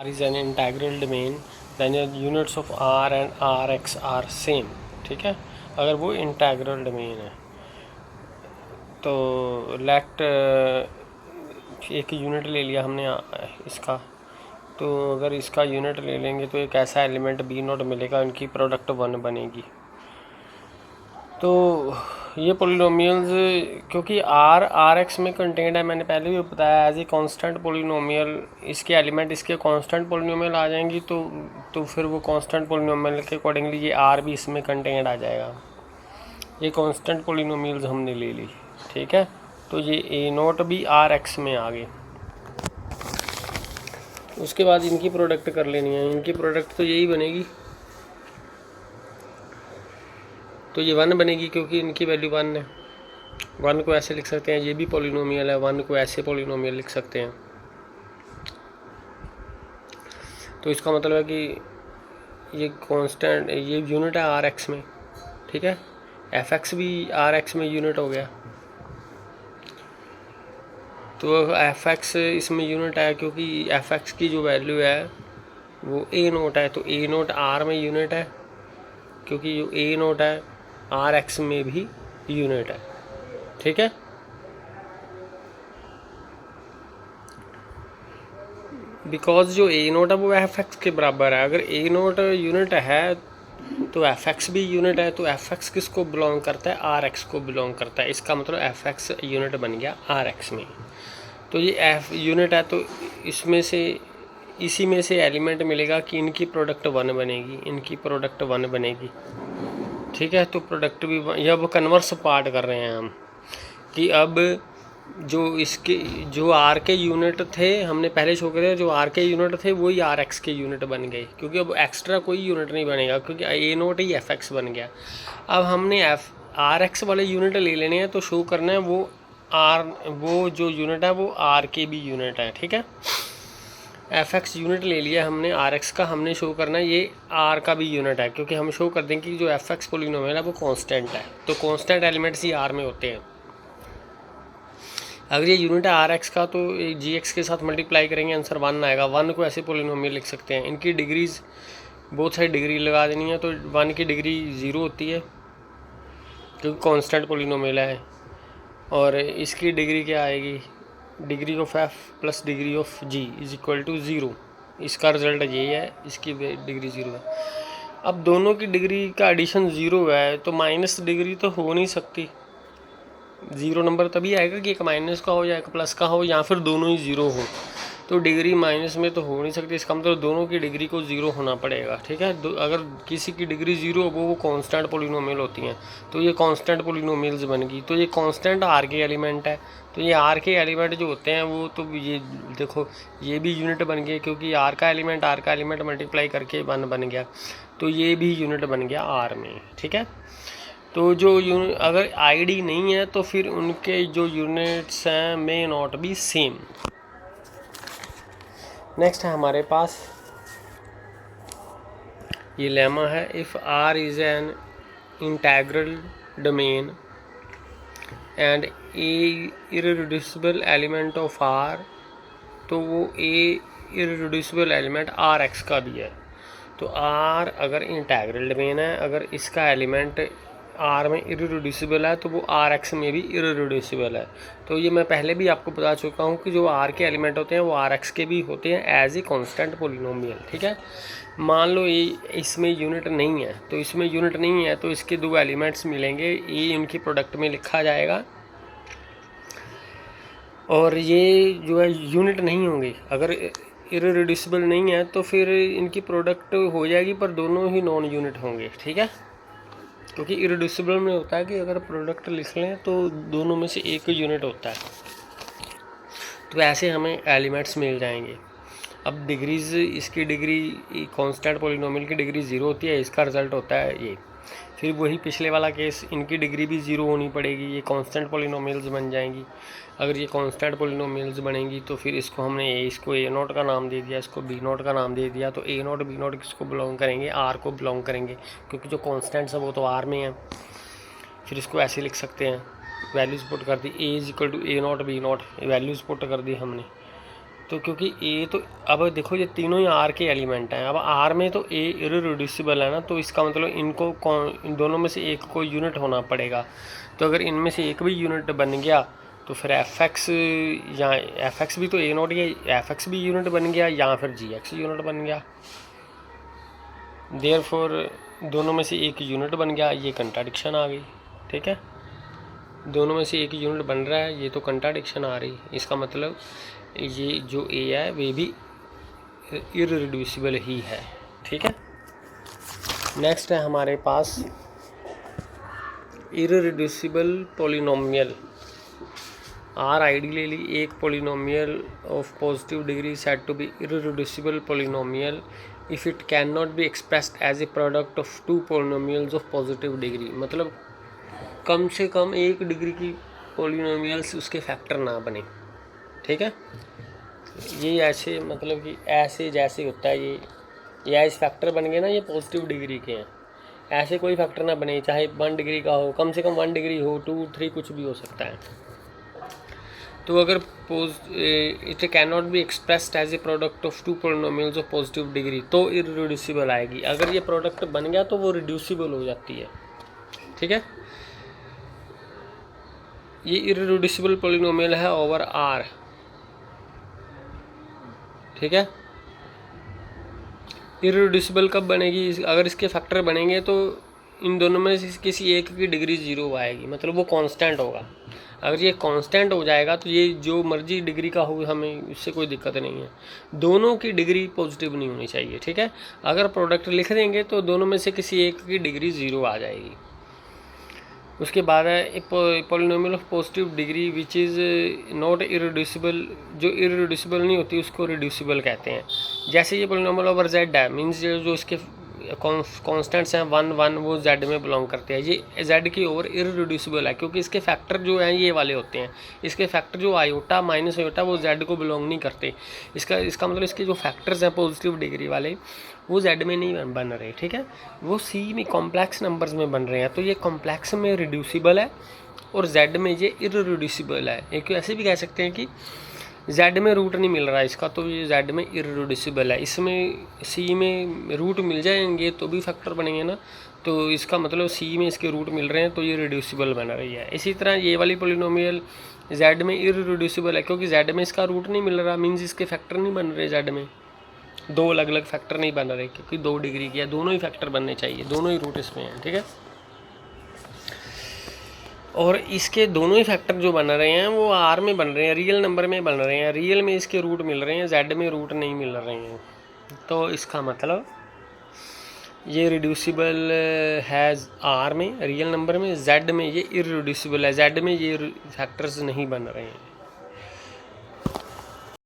R is an integral domain, then your units of R and Rx are same. ठीक है, अगर वो integral domain है तो लेट एक यूनिट ले लिया हमने इसका, तो अगर इसका यूनिट ले लेंगे तो एक ऐसा एलिमेंट बी नोट मिलेगा, इनकी प्रोडक्ट 1 बनेगी। तो ये पोलिनोमियल्स क्योंकि आर एक्स में कंटेंट है, मैंने पहले भी बताया, एज ए कांस्टेंट पोलिनोमियल, इसके एलिमेंट इसके कांस्टेंट पोलिनोमियल आ जाएंगी तो फिर वो कांस्टेंट पोलिनोमियल के अकॉर्डिंगली ये आर भी इसमें कंटेंट आ जाएगा। ये कांस्टेंट पोलिनोमियल्स हमने ले ली, ठीक है। तो ये ए नोट भी आर एक्स में आ गए। उसके बाद इनकी प्रोडक्ट कर लेनी है, इनकी प्रोडक्ट तो यही बनेगी, तो ये 1 बनेगी क्योंकि इनकी वैल्यू 1 है। 1 को ऐसे लिख सकते हैं, ये भी पॉलिनोमियल है, 1 को ऐसे पॉलिनोमियल लिख सकते हैं। तो इसका मतलब है कि ये कांस्टेंट, ये यूनिट है आर एक्स में, ठीक है। एफ एक्स भी आर एक्स में यूनिट हो गया, तो एफ एक्स इसमें यूनिट है क्योंकि एफ एक्स की जो वैल्यू है वो ए नोट है, तो ए नोट आर में यूनिट है क्योंकि जो ए नोट है आर एक्स में भी यूनिट है, ठीक है। बिकॉज जो ए नोट है वो एफ एक्स के बराबर है। अगर ए नोट यूनिट है तो एफ एक्स भी यूनिट है, तो एफ एक्स किसको बिलोंग करता है, आर एक्स को बिलोंग करता है। इसका मतलब एफ एक्स यूनिट बन गया आर एक्स में। तो ये एफ यूनिट है, तो इसमें से इसी में से एलिमेंट मिलेगा कि इनकी प्रोडक्ट 1 बनेगी, इनकी प्रोडक्ट 1 बनेगी, ठीक है। तो प्रोडक्ट भी ये अब कन्वर्स पार्ट कर रहे हैं हम कि अब जो इसके जो आर के यूनिट थे हमने पहले शो करे, जो आर के यूनिट थे वही आर एक्स के यूनिट बन गए, क्योंकि अब एक्स्ट्रा कोई यूनिट नहीं बनेगा क्योंकि ए नोट ही एफ एक्स बन गया। अब हमने एफ आर एक्स वाले यूनिट ले लेने हैं, तो शो करना है वो जो यूनिट है वो आर के भी यूनिट है, ठीक है। एफ एक्स यूनिट ले लिया हमने आर एक्स का, हमने शो करना है ये आर का भी यूनिट है, क्योंकि हम शो कर देंगे कि जो एफ एक्स पोलिनोमियल है वो कांस्टेंट है, तो कांस्टेंट एलिमेंट्स ही आर में होते हैं। अगर ये यूनिट है आर एक्स का तो जी एक्स के साथ मल्टीप्लाई करेंगे, आंसर 1 आएगा। 1 को ऐसे पोलिनोमियल लिख सकते हैं, इनकी डिग्रीज बोथ साइड डिग्री लगा देनी है, तो 1 की डिग्री 0 होती है क्योंकि कांस्टेंट पोलिनोमियल है, और इसकी डिग्री क्या आएगी, degree of F plus degree of G is equal to 0। इसका रिजल्ट यही है, इसकी डिग्री 0 है। अब दोनों की डिग्री का एडिशन 0 है, तो माइनस डिग्री तो हो नहीं सकती। 0 नंबर तभी आएगा कि एक माइनस का हो या एक प्लस का हो, या फिर दोनों ही 0 हो। तो डिग्री माइनस में तो हो नहीं सकती, इसका मतलब दोनों की डिग्री को 0 होना पड़ेगा, ठीक है। अगर किसी की डिग्री 0 हो वो कांस्टेंट पोलिनोमियल होती हैं, तो ये कांस्टेंट पोलिनोमियल्स बन गई। तो ये कांस्टेंट आर के एलिमेंट है, तो ये आर के एलिमेंट जो होते हैं वो तो ये देखो ये भी यूनिट बन गए क्योंकि आर का एलिमेंट मल्टीप्लाई करके 1 बन गया, तो ये भी यूनिट बन गया आर में, ठीक है। तो जो अगर आईडी नहीं है तो फिर उनके जो यूनिट्स हैं may not be same. Next है हमारे पास ये लेमा है, if R is an integral domain and a irreducible element of R, तो वो a irreducible element R X का भी है। तो आर अगर इंटेग्रल डोमेन है, अगर इसका एलिमेंट आर में इररिड्यूसिबल है तो वो आर एक्स में भी इररिड्यूसिबल है। तो ये मैं पहले भी आपको बता चुका हूँ कि जो आर के एलिमेंट होते हैं वो आर एक्स के भी होते हैं एज ए कांस्टेंट पोलिनोमियल, ठीक है। मान लो ये इसमें यूनिट नहीं है, तो इसमें यूनिट नहीं है तो इसके 2 एलिमेंट्स मिलेंगे, ये उनकी प्रोडक्ट में लिखा जाएगा, और ये जो है यूनिट नहीं होंगे। अगर इररिड्यूसिबल नहीं है तो फिर इनकी प्रोडक्ट हो जाएगी पर दोनों ही नॉन यूनिट होंगे, ठीक है। क्योंकि इररिड्यूसिबल में होता है कि अगर प्रोडक्ट लिख लें तो दोनों में से एक यूनिट होता है, तो ऐसे हमें एलिमेंट्स मिल जाएंगे। अब डिग्रीज, इसकी डिग्री कांस्टेंट पोलिनोमियल की डिग्री 0 होती है, इसका रिजल्ट होता है ये। फिर वही पिछले वाला केस, इनकी डिग्री भी 0 होनी पड़ेगी, ये कांस्टेंट पोलिनोमियल्स बन जाएंगी। अगर ये कांस्टेंट पोलिनोमियल्स बनेंगी तो फिर इसको ए नोट का नाम दे दिया, इसको बी नोट का नाम दे दिया, तो ए नोट बी नोट किसको बिलोंग करेंगे, आर को बिलोंग करेंगे, क्योंकि जो कांस्टेंट्स है वो तो आर में है। फिर इसको ऐसे लिख सकते हैं, वैल्यूज़ पुट कर दी, A is equal to A naught B naught, values put कर दी हमने, तो क्योंकि ए तो अब देखो ये तीनों ही आर के एलिमेंट हैं, अब आर में तो ए इररिड्यूसिबल है ना, तो इसका मतलब इन दोनों में से एक को यूनिट होना पड़ेगा। तो अगर इनमें से एक भी यूनिट बन गया तो फिर एफ एक्स या एफ एक्स भी तो ए नोट या एफ एक्स भी यूनिट बन गया या फिर जी एक्स यूनिट बन गया। देयरफॉर दोनों में से एक यूनिट बन गया, ये कंट्राडिक्शन आ गई। ठीक है, दोनों में से एक यूनिट बन रहा है, ये तो कंट्राडिक्शन आ रही। इसका मतलब ये जो ए है वे भी इररिड्यूसिबल ही है। ठीक है, नेक्स्ट है हमारे पास इररिड्यूसिबल पॉलिनोमियल। आर आइडियली एक polynomial of positive degree said to be irreducible polynomial if it can not be expressed as a product of two polynomials of positive degree. मतलब कम से कम एक डिग्री की पॉलिनोमियल्स उसके फैक्टर ना बने। ठीक है, ये ऐसे मतलब कि ऐसे जैसे होता है ये ऐसे फैक्टर बन गए ना, ये पॉजिटिव डिग्री के हैं। ऐसे कोई फैक्टर ना बने, चाहे 1 डिग्री का हो, कम से कम 1 डिग्री हो, 2, 3 कुछ भी हो सकता है। तो अगर it can not be expressed as a product of two polynomials of positive degree तो इररिड्यूसिबल आएगी। अगर ये प्रोडक्ट बन गया तो वो रिड्यूसिबल हो जाती है। ठीक है, ये इररिड्यूसिबल पॉलिनोमियल है ओवर आर। ठीक है, इररिड्यूसिबल कब बनेगी? अगर इसके फैक्टर बनेंगे तो इन दोनों में से किसी एक की डिग्री 0 आएगी, मतलब वो कांस्टेंट होगा। अगर ये कांस्टेंट हो जाएगा तो ये जो मर्जी डिग्री का हो, हमें इससे कोई दिक्कत नहीं है। दोनों की डिग्री पॉजिटिव नहीं होनी चाहिए। ठीक है, अगर प्रोडक्ट लिख देंगे तो दोनों में से किसी एक की डिग्री 0 आ जाएगी। उसके बाद है polynomial of positive degree which is not irreducible. जो इररिड्यूसिबल नहीं होती उसको रिड्यूसिबल कहते हैं। जैसे ये पॉलिनोमियल ओवर जेड है, मीन्स जो इसके कॉन्स्टेंट्स हैं 1, 1 वो जेड में बिलोंग करते हैं। ये जेड की ओवर इररिड्यूसिबल है क्योंकि इसके फैक्टर जो हैं ये वाले होते हैं। इसके फैक्टर जो आयोटा माइनस आयोटा वो जेड को बिलोंग नहीं करते। इसका मतलब इसके जो फैक्टर्स हैं पॉजिटिव डिग्री वाले वो जेड में नहीं बन रहे। ठीक है, वो सी में कॉम्प्लेक्स नंबर्स में बन रहे हैं। तो ये कॉम्प्लेक्स में रिड्यूसिबल है और जेड में ये इररिड्यूसिबल है। एक ऐसे भी कह सकते हैं कि जेड में रूट नहीं मिल रहा है इसका, तो ये जेड में इररिड्यूसिबल है। इसमें सी में रूट मिल जाएंगे तो भी फैक्टर बनेंगे ना, तो इसका मतलब सी में इसके रूट मिल रहे हैं तो ये रिड्यूसिबल बन रही है। इसी तरह ये वाली पॉलिनोमियल जेड में इररिड्यूसिबल है क्योंकि जेड में इसका रूट नहीं मिल रहा, मीन्स इसके फैक्टर नहीं बन रहे। जेड में 2 अलग अलग फैक्टर नहीं बन रहे क्योंकि 2 डिग्री की है, दोनों ही फैक्टर बनने चाहिए, दोनों ही रूट इसमें हैं। ठीक है, और इसके दोनों ही फैक्टर जो बन रहे हैं वो आर में बन रहे हैं, रियल नंबर में बन रहे हैं। रियल में इसके रूट मिल रहे हैं, जेड में रूट नहीं मिल रहे हैं। तो इसका मतलब ये रिड्यूसिबल है आर में, रियल नंबर में। जेड में ये इररिड्यूसिबल है, जेड में ये फैक्टर्स नहीं बन रहे हैं।